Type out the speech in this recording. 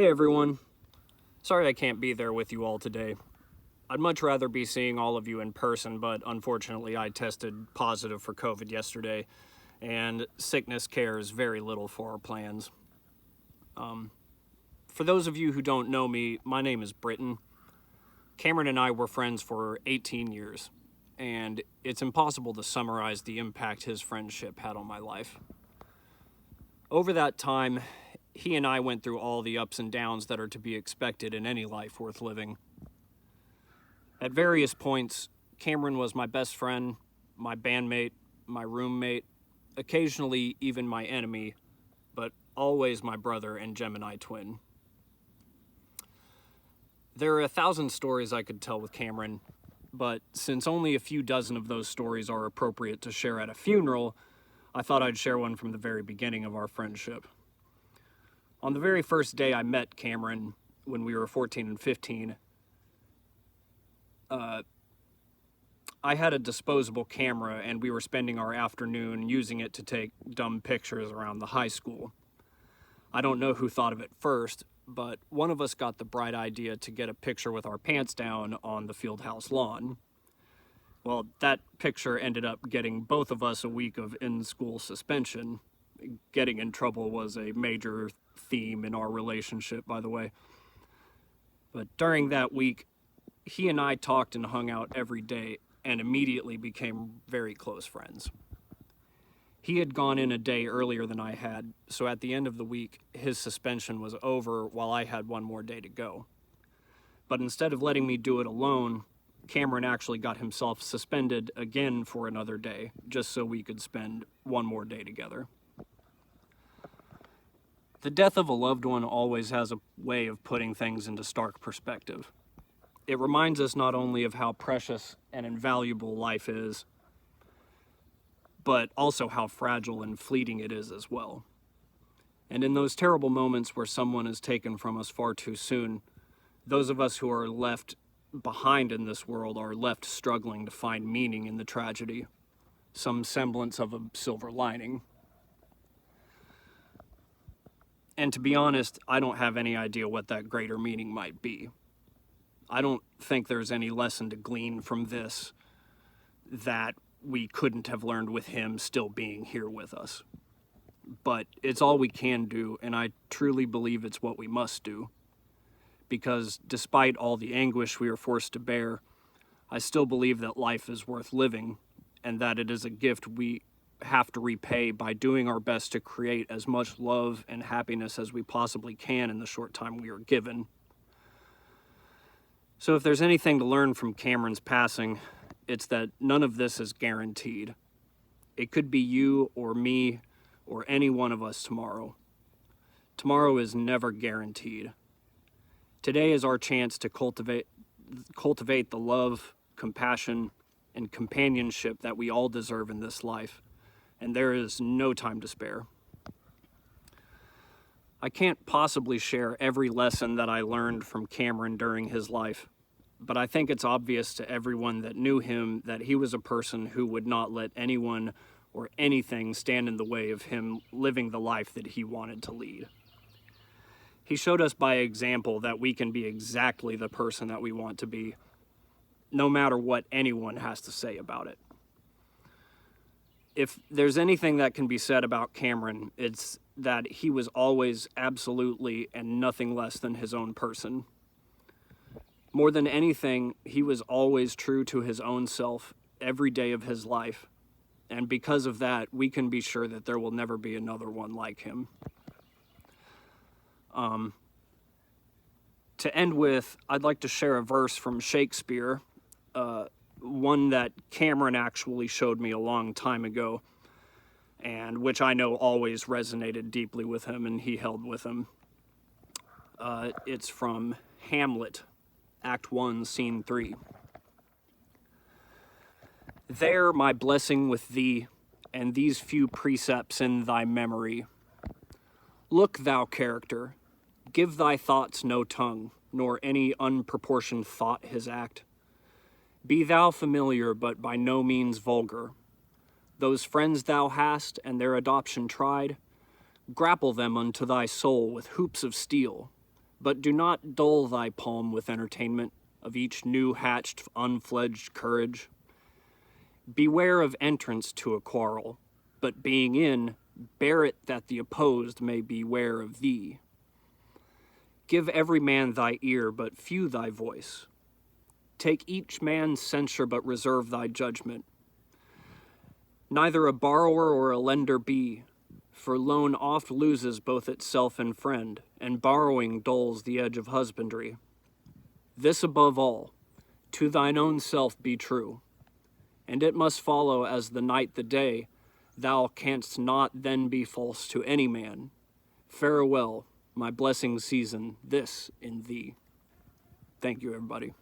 Hey everyone. Sorry I can't be there with you all today. I'd much rather be seeing all of you in person, but unfortunately I tested positive for COVID yesterday, and sickness cares very little for our plans. For those of you who don't know me, my name is Britton. Cameron and I were friends for 18 years, and it's impossible to summarize the impact his friendship had on my life. Over that time, he and I went through all the ups and downs that are to be expected in any life worth living. At various points, Cameron was my best friend, my bandmate, my roommate, occasionally even my enemy, but always my brother and Gemini twin. There are 1,000 stories I could tell with Cameron, but since only a few dozen of those stories are appropriate to share at a funeral, I thought I'd share one from the very beginning of our friendship. On the very first day I met Cameron, when we were 14 and 15, I had a disposable camera and we were spending our afternoon using it to take dumb pictures around the high school. I don't know who thought of it first, but one of us got the bright idea to get a picture with our pants down on the Fieldhouse lawn. Well, that picture ended up getting both of us a week of in-school suspension. Getting in trouble was a major theme in our relationship, by the way. But during that week, he and I talked and hung out every day and immediately became very close friends. He had gone in a day earlier than I had, so at the end of the week, his suspension was over while I had one more day to go. But instead of letting me do it alone, Cameron actually got himself suspended again for another day, just so we could spend one more day together. The death of a loved one always has a way of putting things into stark perspective. It reminds us not only of how precious and invaluable life is, but also how fragile and fleeting it is as well. And in those terrible moments where someone is taken from us far too soon, those of us who are left behind in this world are left struggling to find meaning in the tragedy, some semblance of a silver lining. And to be honest, I don't have any idea what that greater meaning might be. I don't think there's any lesson to glean from this that we couldn't have learned with him still being here with us. But it's all we can do, and I truly believe it's what we must do. Because despite all the anguish we are forced to bear, I still believe that life is worth living, and that it is a gift we have to repay by doing our best to create as much love and happiness as we possibly can in the short time we are given. So if there's anything to learn from Cameron's passing, it's that none of this is guaranteed. It could be you or me or any one of us tomorrow. Tomorrow is never guaranteed. Today is our chance to cultivate the love, compassion, and companionship that we all deserve in this life, and there is no time to spare. I can't possibly share every lesson that I learned from Cameron during his life, but I think it's obvious to everyone that knew him that he was a person who would not let anyone or anything stand in the way of him living the life that he wanted to lead. He showed us by example that we can be exactly the person that we want to be, no matter what anyone has to say about it. If there's anything that can be said about Cameron, it's that he was always absolutely and nothing less than his own person. More than anything, he was always true to his own self every day of his life, and because of that, we can be sure that there will never be another one like him. To end with, I'd like to share a verse from Shakespeare, one that Cameron actually showed me a long time ago, and which I know always resonated deeply with him and he held with him. It's from Hamlet, Act 1, Scene 3. There my blessing with thee, and these few precepts in thy memory. Look, thou character, give thy thoughts no tongue, nor any unproportioned thought his act. Be thou familiar, but by no means vulgar. Those friends thou hast, and their adoption tried, grapple them unto thy soul with hoops of steel, But do not dull thy palm with entertainment of each new-hatched, unfledged courage. Beware of entrance to a quarrel, but being in, bear it that the opposed may beware of thee. Give every man thy ear, but few thy voice. Take each man's censure, but reserve thy judgment. Neither a borrower or a lender be, for loan oft loses both itself and friend, and borrowing dulls the edge of husbandry. This above all, to thine own self be true, and it must follow as the night the day, thou canst not then be false to any man. Farewell, my blessing season, this in thee. Thank you, everybody.